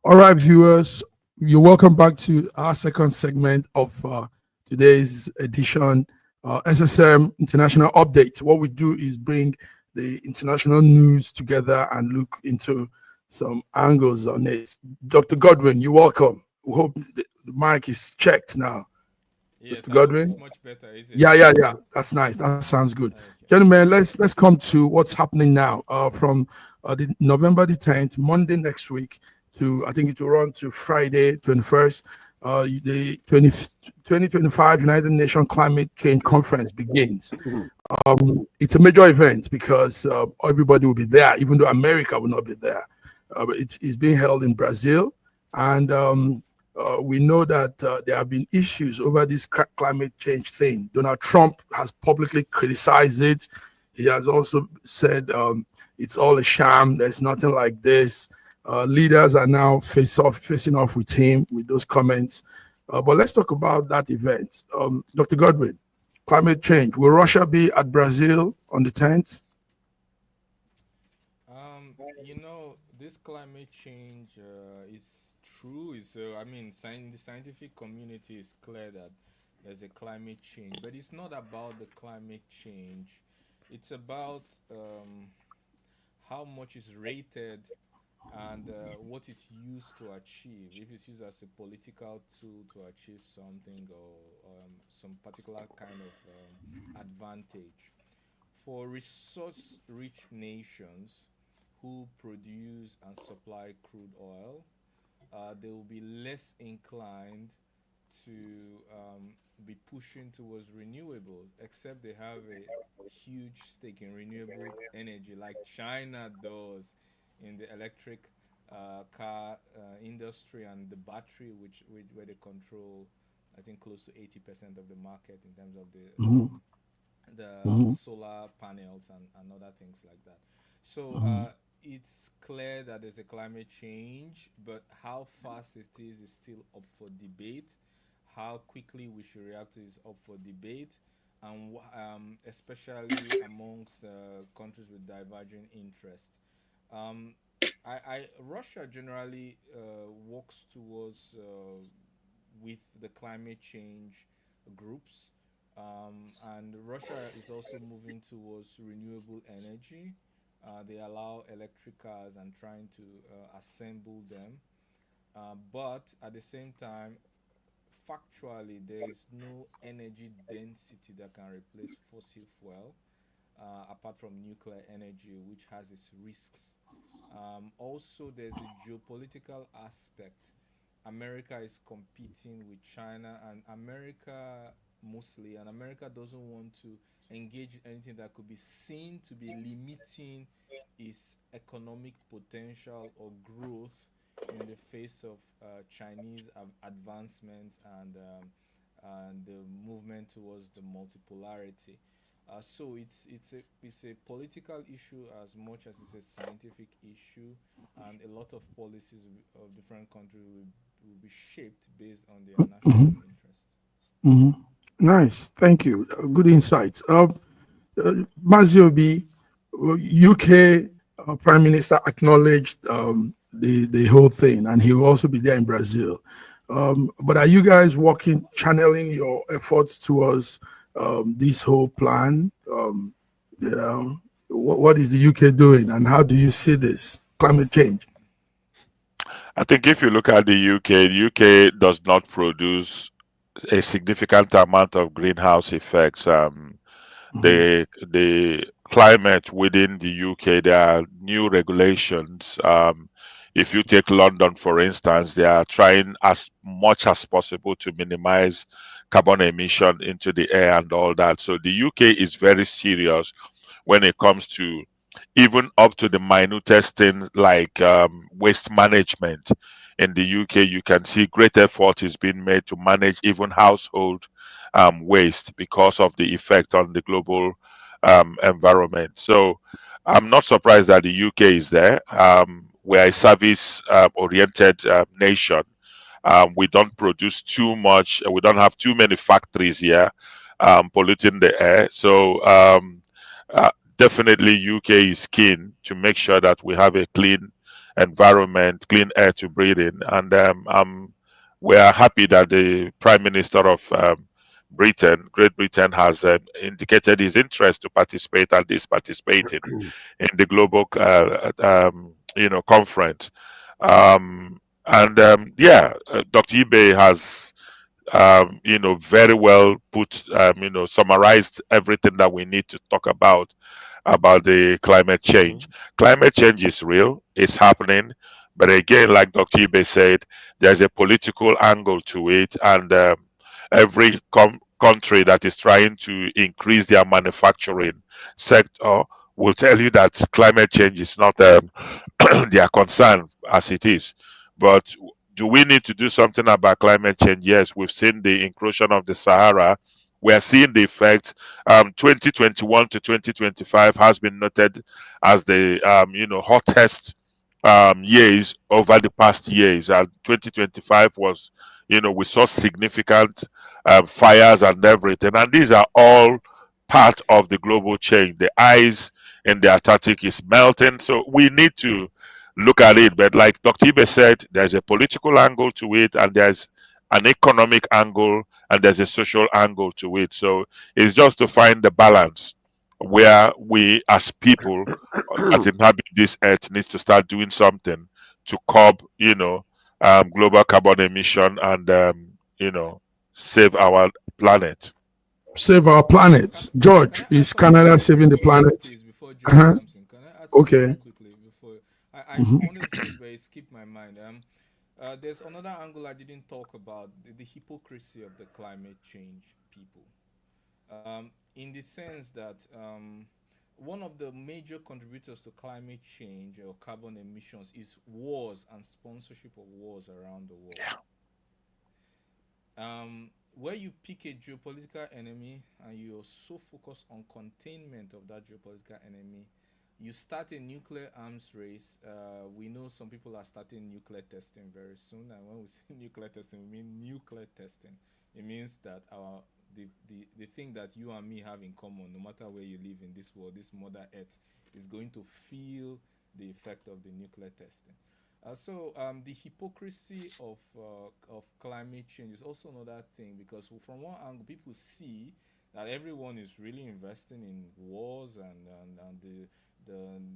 All right, viewers, you're welcome back to our second segment of today's edition, SSM International Update. What we do is bring the international news together and look into some angles on it. Dr. Godwin, you're welcome. We hope the mic is checked now. Yes, Dr. Godwin? it's much better, isn't it? Yeah. That's nice. That sounds good. Okay. Gentlemen, let's come to what's happening now from the November the 10th, Monday next week, to I think it will run to Friday 21st. The 2025 United Nations Climate Change Conference begins. It's a major event because everybody will be there, even though America will not be there. But it's being held in Brazil, and we know that there have been issues over this climate change thing. Donald Trump has publicly criticized it. He has also said it's all a sham. There's nothing like this. Leaders are now facing off with him with those comments. But let's talk about that event. Dr. Godwin, climate change. Will Russia be at Brazil on the 10th? This climate change is true. The scientific community is clear that there's a climate change, but it's not about the climate change. It's about how much is rated and what is used to achieve. If it's used as a political tool to achieve something or some particular kind of advantage. For resource-rich nations who produce and supply crude oil, they will be less inclined to be pushing towards renewables, except they have a huge stake in renewable energy like China does in the electric car industry and the battery, where they control, I think, close to 80% of the market in terms of the solar panels and other things like that. So it's clear that there's a climate change, but how fast it is still up for debate. How quickly we should react to is up for debate, and especially amongst countries with diverging interests. Russia generally works towards with the climate change groups, and Russia is also moving towards renewable energy. They allow electric cars and trying to assemble them, but at the same time, factually, there is no energy density that can replace fossil fuel, apart from nuclear energy, which has its risks. Also, there's a geopolitical aspect. America is competing with China, and America doesn't want to engage in anything that could be seen to be limiting its economic potential or growth in the face of Chinese advancements and the movement towards the multipolarity. So it's a political issue as much as it's a scientific issue, and a lot of policies of different countries will be shaped based on their national interest. Nice, thank you. Good insights. Maziobi, UK Prime Minister acknowledged the whole thing, and he will also be there in Brazil. But are you guys channeling your efforts towards this whole plan? You know, what is the UK doing, and how do you see this climate change? I think if you look at the UK does not produce a significant amount of greenhouse effects. The climate within the UK, there are new regulations. If you take London, for instance, they are trying as much as possible to minimize carbon emission into the air and all that. So the UK is very serious when it comes to even up to the minutest thing like waste management. In the UK, you can see great effort is being made to manage even household waste because of the effect on the global environment. So I'm not surprised that the UK is there. We're a service oriented nation. We don't produce too much, we don't have too many factories here polluting the air. So uh, definitely UK is keen to make sure that we have a clean environment, clean air to breathe in. And we are happy that the Prime Minister of Great Britain, has indicated his interest to participate and is participating in the global, conference. Dr. Ibe has, very well put, summarized everything that we need to talk about the climate change. Climate change is real, it's happening. But again, like Dr. Ibe said, there's a political angle to it, and every country that is trying to increase their manufacturing sector will tell you that climate change is not their concern as it is. But do we need to do something about climate change? Yes, we've seen the encroachment of the Sahara. We are seeing the effects. 2021 to 2025 has been noted as the hottest years over the past years. And 2025 was, we saw significant fires and everything. And these are all part of the global change. The ice in the Antarctic is melting. So we need to look at it. But like Dr. Ibe said, there's a political angle to it, and there's an economic angle, and there's a social angle to it. So it's just to find the balance where we as people that inhabit this earth needs to start doing something to curb, global carbon emission and, save our planet. Save our planet. George, is Canada saving the planet? Please, before George Uh-huh. comes in, can I add Okay. something quickly before I honestly but it skipped my mind. There's another angle I didn't talk about, the hypocrisy of the climate change people. In the sense that one of the major contributors to climate change or carbon emissions is wars and sponsorship of wars around the world. Where you pick a geopolitical enemy and you're so focused on containment of that geopolitical enemy, you start a nuclear arms race. We know some people are starting nuclear testing very soon, and when we say nuclear testing, we mean nuclear testing. It means that the thing that you and me have in common, no matter where you live in this world, this Mother Earth, is going to feel the effect of the nuclear testing. The hypocrisy of climate change is also another thing, because from one angle, people see that everyone is really investing in wars and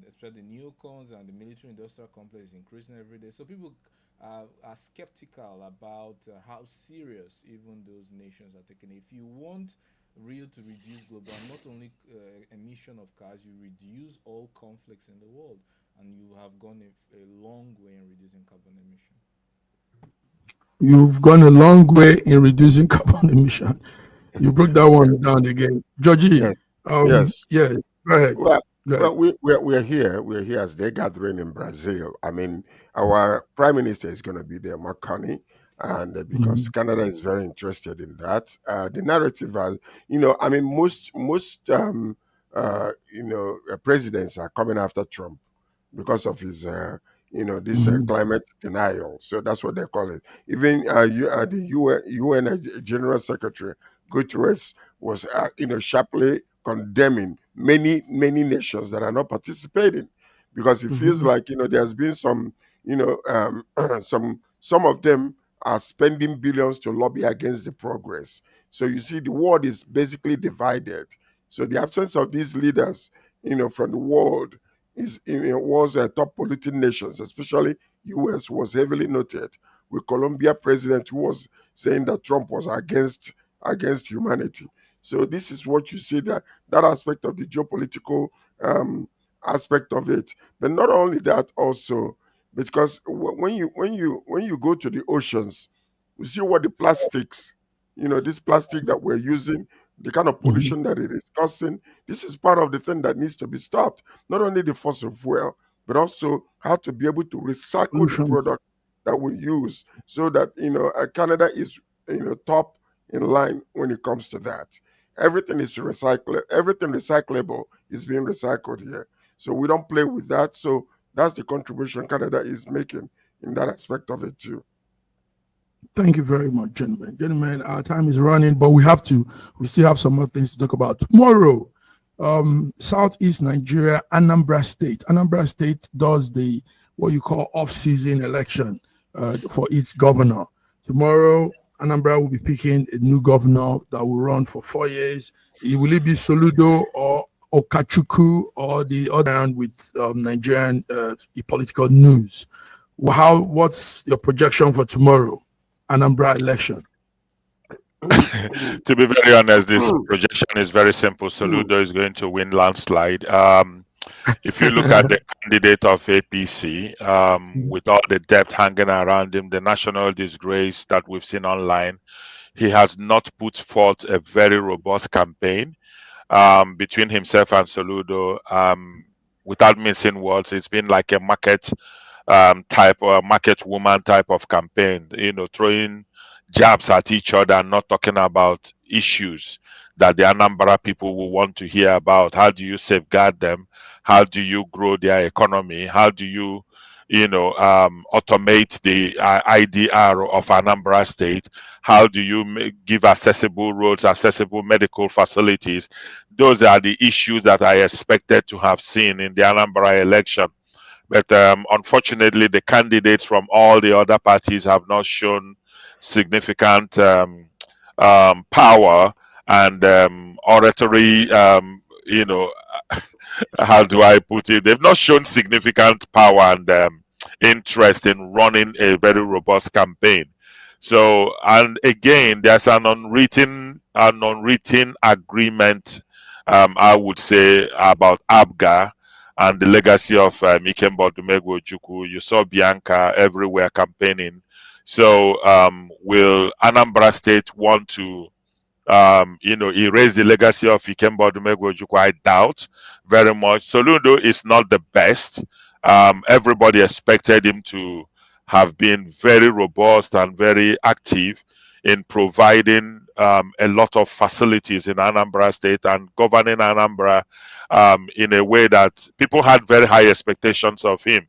especially the neocons and the military industrial complex is increasing every day. So people are skeptical about how serious even those nations are taking it. If you want real to reduce global, not only emission of cars, you reduce all conflicts in the world, and you have gone a long way in reducing carbon emission. You've gone a long way in reducing carbon emission. You broke that one down again. Georgie, Yes. yes, go ahead. Well, Go ahead. we're here. We're here as they're gathering in Brazil. I mean, our prime minister is going to be there, Marconi, and because Canada is very interested in that, the narrative, I mean, most presidents are coming after Trump because of his, this climate denial. So that's what they call it. Even the UN General Secretary Guterres was, sharply condemning many nations that are not participating, because it feels like there's been some some of them are spending billions to lobby against the progress. So you see, the world is basically divided. So the absence of these leaders, from the world is was top polluting nations, especially U.S. was heavily noted with Colombia president who was saying that Trump was against humanity. So this is what you see, that aspect of the geopolitical um, aspect of it. But not only that, also because when you go to the oceans, you see what the plastics, this plastic that we're using, the kind of Mhm. pollution that it is causing. This is part of the thing that needs to be stopped. Not only the fossil fuel, but also how to be able to recycle the Solutions. product that we use, so that Canada is top in line when it comes to that. Everything is recyclable. Everything recyclable is being recycled here. So we don't play with that. So that's the contribution Canada is making in that aspect of it too. Thank you very much, gentlemen. Gentlemen, our time is running, but we still have some more things to talk about. Tomorrow, Southeast Nigeria, Anambra State. Anambra State does the what you call off-season election for its governor. Tomorrow, Anambra will be picking a new governor that will run for 4 years. Will it be Soludo or Okachuku or the other hand with Nigerian political news? What's your projection for tomorrow, Anambra election? To be very honest, this projection is very simple. Soludo is going to win landslide. If you look at the candidate of APC, with all the debt hanging around him, the national disgrace that we've seen online, he has not put forth a very robust campaign between himself and Soludo. Without missing words, it's been like a market type or market woman type of campaign, throwing jabs at each other and not talking about issues that the Anambra people will want to hear about. How do you safeguard them? How do you grow their economy? How do you, automate the IDR of Anambra State? How do you give accessible roads, accessible medical facilities? Those are the issues that I expected to have seen in the Anambra election. But unfortunately, the candidates from all the other parties have not shown significant power and oratory. How do I put it? They've not shown significant power and interest in running a very robust campaign. So, and again, there's an unwritten agreement, I would say, about ABGA and the legacy of Ikemba Odumegwu Ojukwu. You saw Bianca everywhere campaigning. So, will Anambra State want to erase the legacy of Ikemba Odumegwu Ojukwu? I doubt very much. Soludo is not the best. Everybody expected him to have been very robust and very active in providing a lot of facilities in Anambra State and governing Anambra in a way that people had very high expectations of him.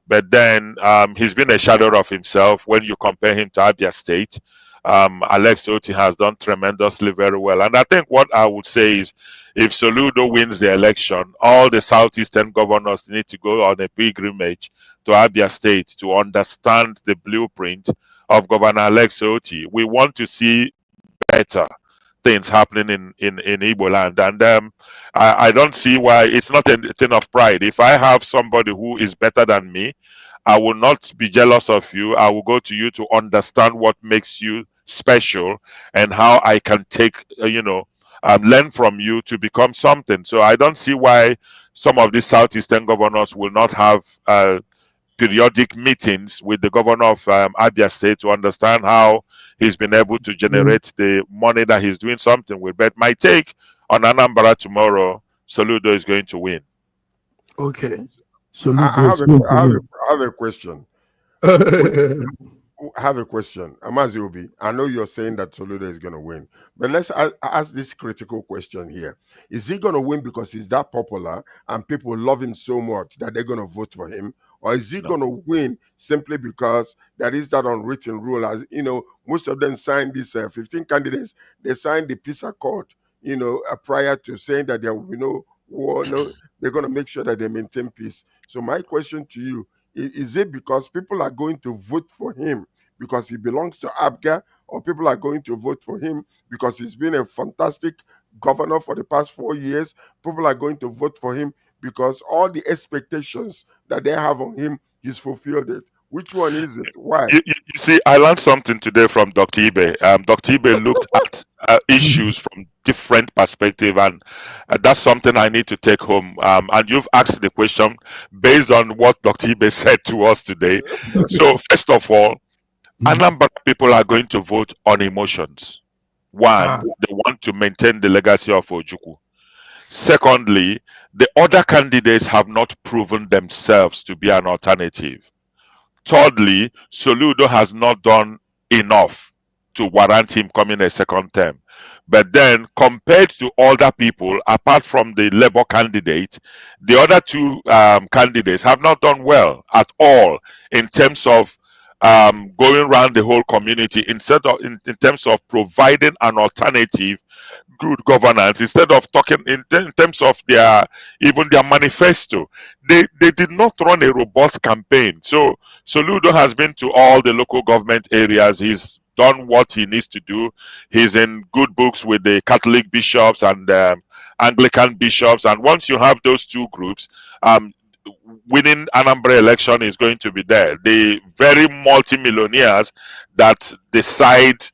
But then he's been a shadow of himself when you compare him to Abia State. Alex Oti has done tremendously very well. And I think what I would say is if Soludo wins the election, all the Southeastern governors need to go on a pilgrimage to Abia State to understand the blueprint of Governor Alex Oti. We want to see better things happening in Igbo land. And I don't see why it's not a thing of pride. If I have somebody who is better than me, I will not be jealous of you. I will go to you to understand what makes you special and how I can take, learn from you to become something. So I don't see why some of these Southeastern governors will not have periodic meetings with the governor of Abia State to understand how he's been able to generate the money that he's doing something with. But my take on Anambra tomorrow, Soludo is going to win. Okay. I have a question. I have a question. Amazi, I know you're saying that Soludo is going to win, but let's ask this critical question here. Is he going to win because he's that popular and people love him so much that they're going to vote for him? Or is he going to win simply because there is that unwritten rule? As you know, most of them signed these 15 candidates, they signed the peace accord, prior to saying that there will be no war. No, they're going to make sure that they maintain peace. So my question to you, Is it because people are going to vote for him because he belongs to ABGA, or people are going to vote for him because he's been a fantastic governor for the past 4 years? People are going to vote for him because all the expectations that they have on him, he's fulfilled it. Which one is it? Why? You see, I learned something today from Dr. Ibe. Dr. Ibe looked at issues from different perspective, and that's something I need to take home. And you've asked the question based on what Dr. Ibe said to us today. So, first of all, a number of people are going to vote on emotions. One, they want to maintain the legacy of Ojukwu. Secondly, the other candidates have not proven themselves to be an alternative. Thirdly, Soludo has not done enough to warrant him coming a second term. But then, compared to other people, apart from the Labour candidate, the other two candidates have not done well at all in terms of going around the whole community instead of in terms of providing an alternative good governance. Instead of talking in terms of their even their manifesto, they did not run a robust campaign. So Soludo has been to all the local government areas. He's done what he needs to do. He's in good books with the Catholic bishops and Anglican bishops. And once you have those two groups, winning Anambra election is going to be there. The very multimillionaires that decide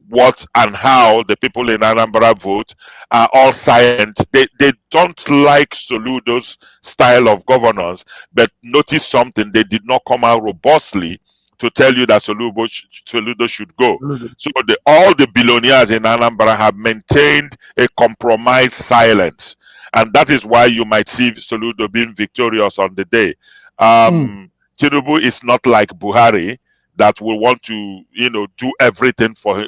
what and how the people in Anambra vote are all silent. They don't like Soludo's style of governance, but notice something, they did not come out robustly to tell you that Soludo should go. So all the billionaires in Anambra have maintained a compromised silence. And that is why you might see Soludo being victorious on the day. Tinubu is not like Buhari that will want to, do everything for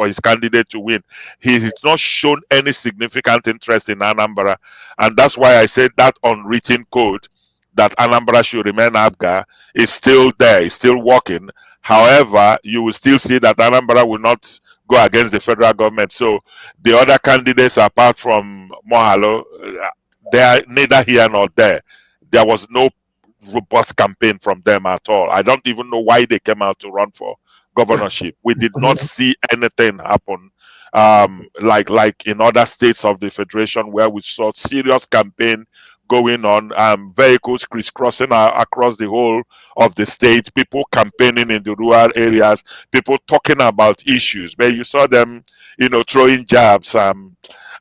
his candidate to win. He has not shown any significant interest in Anambra, and that's why I said that unwritten code that Anambra should remain ABGA is still there, is still working. However, you will still see that Anambra will not go against the federal government. So the other candidates, apart from Mohalo, they are neither here nor there. There was no robust campaign from them at all. I don't even know why they came out to run for governorship. We did not see anything happen like in other states of the federation where we saw serious campaign going on, vehicles crisscrossing across the whole of the state, people campaigning in the rural areas, people talking about issues where you saw them, throwing jabs.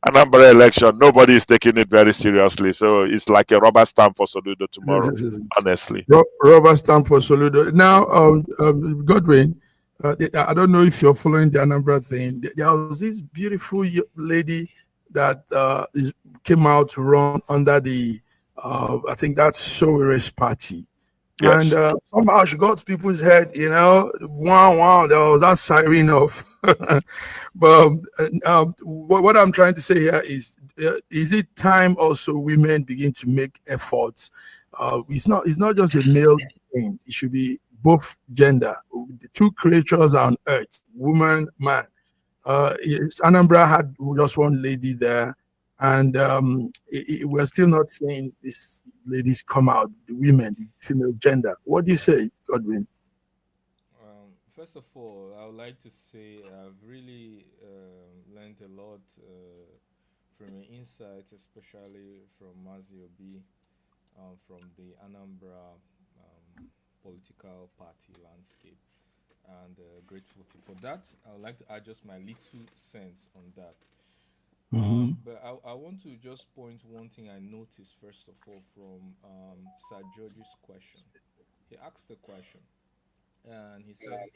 Anambra election, nobody is taking it very seriously. So it's like a rubber stamp for Soludo tomorrow, honestly. Rubber stamp for Soludo. Now, Godwin, I don't know if you're following the Anambra thing. There was this beautiful lady that came out to run under the, I think that's Sowere's party. Yes. And somehow she got people's head, wow, there was that siren off. But what I'm trying to say here is it time also women begin to make efforts? It's not just a male thing. It should be both gender. The two creatures are on earth, woman, man. Anambra had just one lady there, and we're still not seeing these ladies come out, the women, the female gender. What do you say, Godwin? First of all, I would like to say I've really learned a lot from your insights, especially from Mazio B, from the Anambra political party landscape, and grateful for that. I would like to add just my little sense on that. But I want to just point one thing I noticed first of all from Sir George's question. He asked the question, and he said,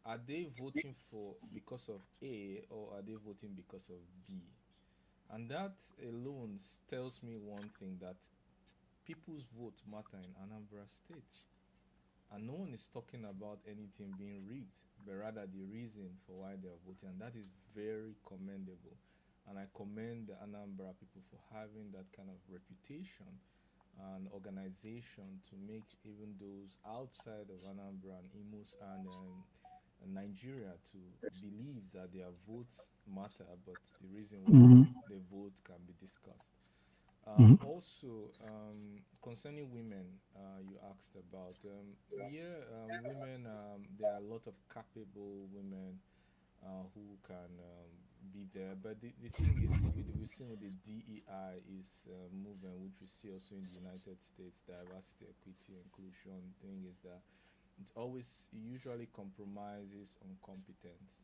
"Are they voting for because of A, or are they voting because of B?" And that alone tells me one thing, that people's vote matter in Anambra State. And no one is talking about anything being rigged, but rather the reason for why they are voting. And that is very commendable. And I commend the Anambra people for having that kind of reputation and organization to make even those outside of Anambra and Imus and Nigeria to believe that their votes matter, but the reason why they vote can be discussed. Also, concerning women, you asked about. Women. There are a lot of capable women who can be there. But the thing is, we've seen with the DEI is movement, which we see also in the United States, diversity, equity, inclusion. Thing is that it always usually compromises on competence.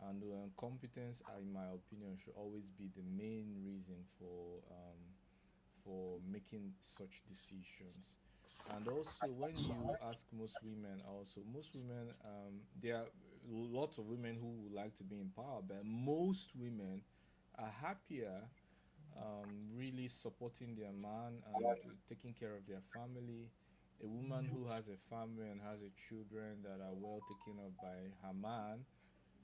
And competence, in my opinion, should always be the main reason for making such decisions. And also, when you ask most women, there are lots of women who would like to be in power, but most women are happier really supporting their man and taking care of their family. A woman who has a family and has a children that are well taken of by her man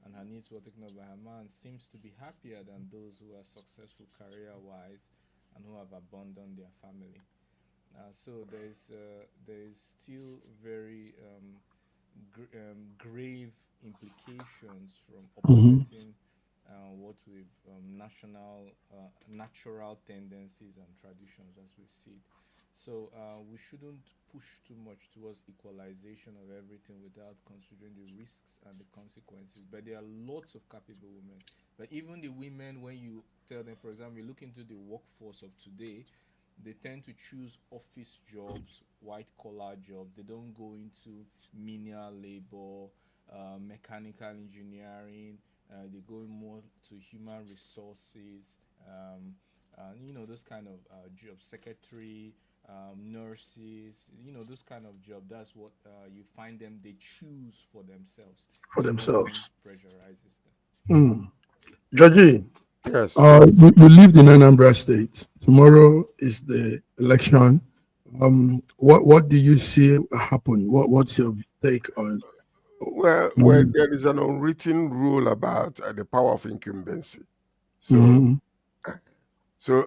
and her needs were taken up by her man seems to be happier than those who are successful career-wise and who have abandoned their family. So there is still very grave implications from upsetting what with natural tendencies and traditions as we see it. So we shouldn't push too much towards equalization of everything without considering the risks and the consequences. But there are lots of capable women. But even the women, when you tell them, for example, you look into the workforce of today, they tend to choose office jobs, white collar jobs. They don't go into menial labor, mechanical engineering. They go more to human resources, those kind of jobs, secretary, nurses, those kind of job. That's what you find them. They choose for themselves. For No one themselves. pressurizes them. Georgie, Yes. you lived in Anambra State. Tomorrow is the election. What do you see happen? What's your take on? Well, there is an unwritten rule about the power of incumbency. So, Mhm. so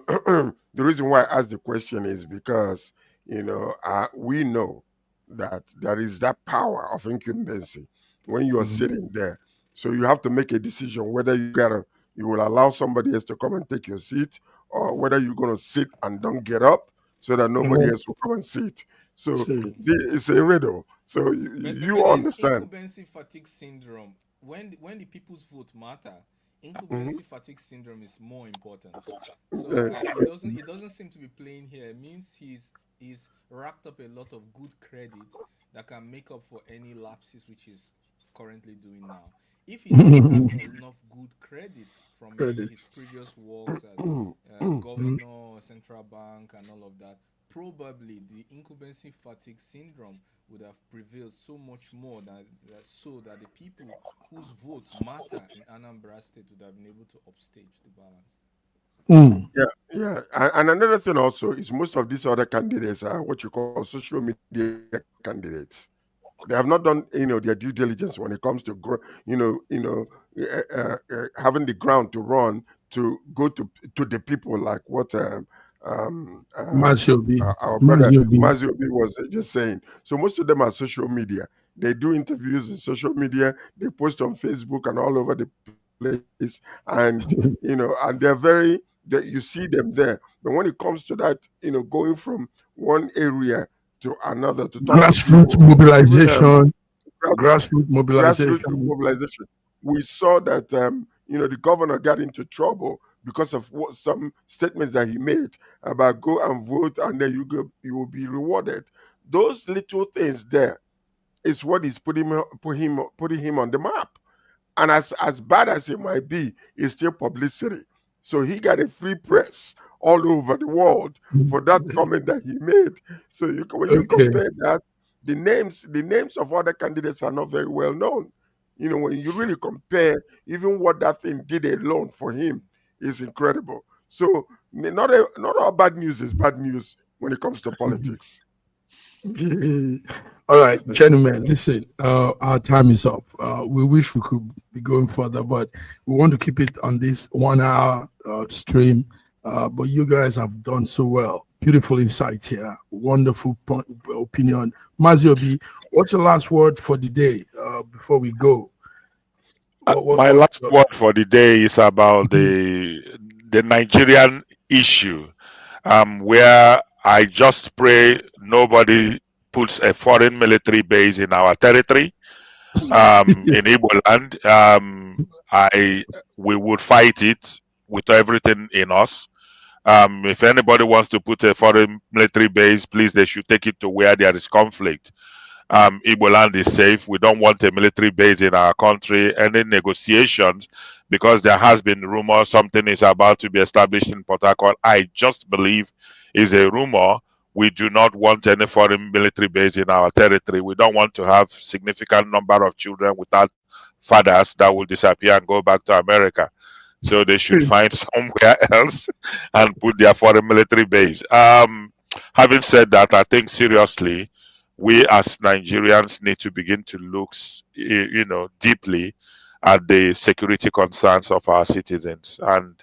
the reason why I asked the question is because we know that there is that power of incumbency when you are sitting there. So you have to make a decision whether you will allow somebody else to come and take your seat, or whether you're going to sit and don't get up so that nobody else will come and sit. So See. it's a riddle. So But you there's understand. incumbency fatigue syndrome. When the people's vote matter, Mhm. incumbency fatigue syndrome is more important. So Uh, it doesn't seem to be playing here. It means he's racked up a lot of good credit that can make up for any lapses which he's currently doing now. If he doesn't have enough good credits from maybe his Credit. previous works as governor, central bank, and all of that, probably the incumbency fatigue syndrome would have prevailed so much more so that the people whose votes matter in Anambra State would have been able to upstage the balance. Yeah, yeah. And another thing also is most of these other candidates are what you call social media candidates. They have not done their due diligence when it comes to having the ground to run, to go to the people, like what um, um, Maziobi. our brother Maziobi. Maziobi was just saying. So most of them are social media. They do interviews in social media. They post on Facebook and all over the place, and they're you see them there. But when it comes to that, going from one area to another to talk to Grassroots people, even mobilization. grass- Grassroots grassroots mobilization. mobilization. We saw that the governor got into trouble because of what some statements that he made about go and vote and then you will be rewarded. Those little things there is what is putting him on the map. And as bad as it might be, it's still publicity. So he got a free press all over the world for that comment that he made. So when you Okay. compare that, the names of other candidates are not very well known. When you really compare, even what that thing did alone for him is incredible. So not all bad news is bad news when it comes to politics. All right, gentlemen, listen, our time is up. We wish we could be going further, but we want to keep it on this 1 hour stream. But you guys have done so well. Beautiful insight here. Wonderful opinion. Maziobi, what's the last word for the day before we go? My last word for the day is about the Nigerian issue. where I just pray nobody puts a foreign military base in our territory, in Igbo land. We would fight it with everything in us. If anybody wants to put a foreign military base, please, they should take it to where there is conflict. Igbo land is safe. We don't want a military base in our country. Any negotiations, because there has been rumor something is about to be established in Port Harcourt, I just believe is a rumor. We do not want any foreign military base in our territory. We don't want to have significant number of children without fathers that will disappear and go back to America. So they should find somewhere else and put their foreign military base. Having said that, I think seriously, we as Nigerians need to begin to look, deeply at the security concerns of our citizens, and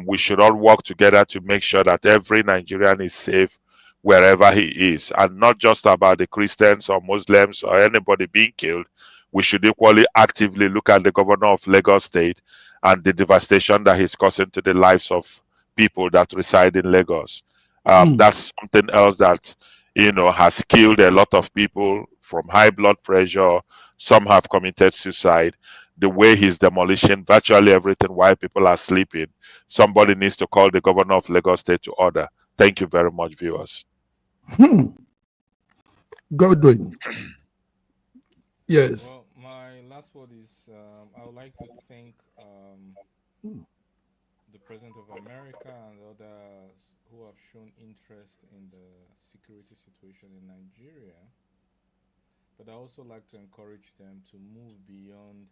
we should all work together to make sure that every Nigerian is safe wherever he is, and not just about the Christians or Muslims or anybody being killed. We should equally actively look at the governor of Lagos State and the devastation that he's causing to the lives of people that reside in Lagos. That's something else that has killed a lot of people from high blood pressure. Some have committed suicide. The way he's demolishing virtually everything while people are sleeping. Somebody needs to call the governor of Lagos State to order. Thank you very much, viewers. Godwin. Yes. Well, my last word is I would like to thank the President of America and others who have shown interest in the security situation in Nigeria. But I also like to encourage them to move beyond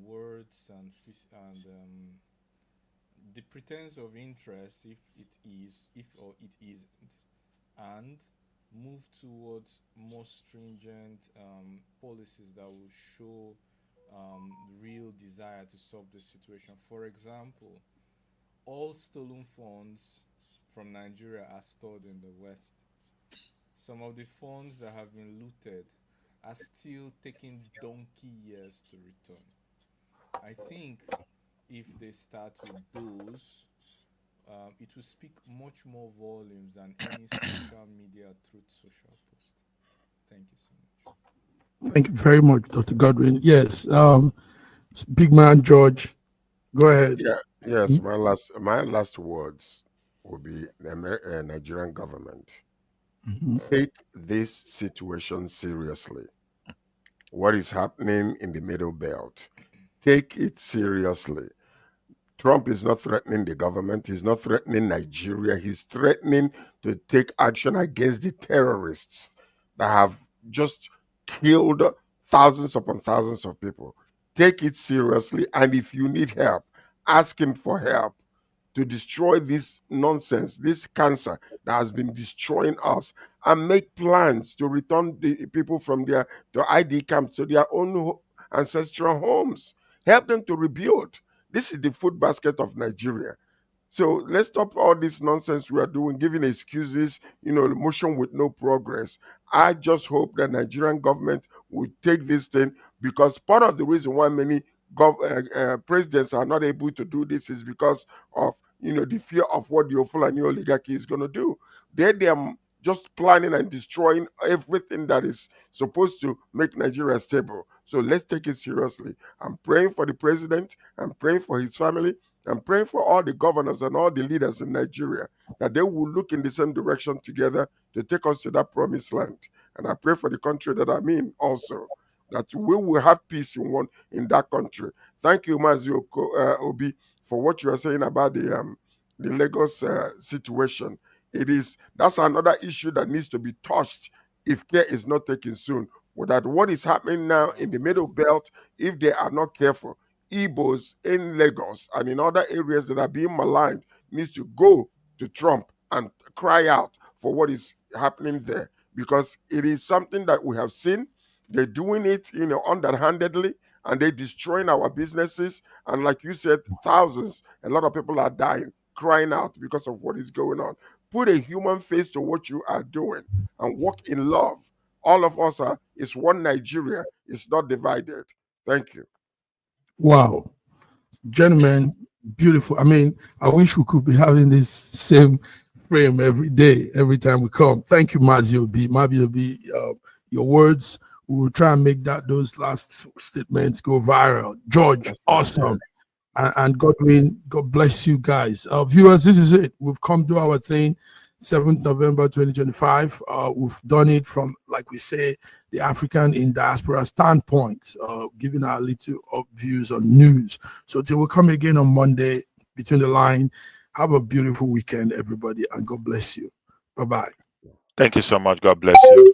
words and the pretense of interest, if it is, if or it isn't, and move towards more stringent policies that will show real desire to solve the situation. For example, all stolen funds from Nigeria are stored in the West. Some of the funds that have been looted are still taking donkey years to return. I think if they start with those, it will speak much more volumes than any social media truth social post. Thank you so much. Thank you very much, Dr. Godwin. Yes, big man George, go ahead. Yeah, yes. My last words will be the Nigerian government. Take this situation seriously. What is happening in the Middle Belt? Take it seriously. Trump is not threatening the government. He's not threatening Nigeria. He's threatening to take action against the terrorists that have just killed thousands upon thousands of people. Take it seriously. And if you need help, ask him for help to destroy this nonsense, this cancer that has been destroying us, and make plans to return the people from their ID camps to their own ancestral homes. Help them to rebuild. This is the food basket of Nigeria. So let's stop all this nonsense we are doing, giving excuses, motion with no progress. I just hope that Nigerian government will take this thing, because part of the reason why many presidents are not able to do this is because of the fear of what the Ofulani oligarchy is going to do. They are just planning and destroying everything that is supposed to make Nigeria stable. So let's take it seriously. I'm praying for the president. I'm praying for his family. I'm praying for all the governors and all the leaders in Nigeria, that they will look in the same direction together to take us to that promised land. And I pray for the country that I'm in also, that we will have peace in that country. Thank you, Mazi Obi, for what you are saying about the Lagos situation. That's another issue that needs to be touched if care is not taken soon. That what is happening now in the Middle Belt, if they are not careful, Igbos in Lagos and in other areas that are being maligned needs to go to Trump and cry out for what is happening there, because it is something that we have seen. They're doing it, underhandedly, and they're destroying our businesses. And like you said, thousands, a lot of people are dying, crying out because of what is going on. Put a human face to what you are doing and walk in love. All of us is one Nigeria. It's not divided. Thank you. Wow. Gentlemen, Beautiful. I mean, I wish we could be having this same frame every day, every time we come. Thank you, Mazio B. Mazio B, your words, we will try and make those last statements go viral. George, awesome. And Godwin, God bless you guys. Viewers, this is it. We've come to our thing, 7th November 2025. We've done it from, like we say, the African in diaspora standpoint, giving our little views on news. So till we come again on Monday, between the line, have a beautiful weekend, everybody, and God bless you. Bye-bye. Thank you so much. God bless you.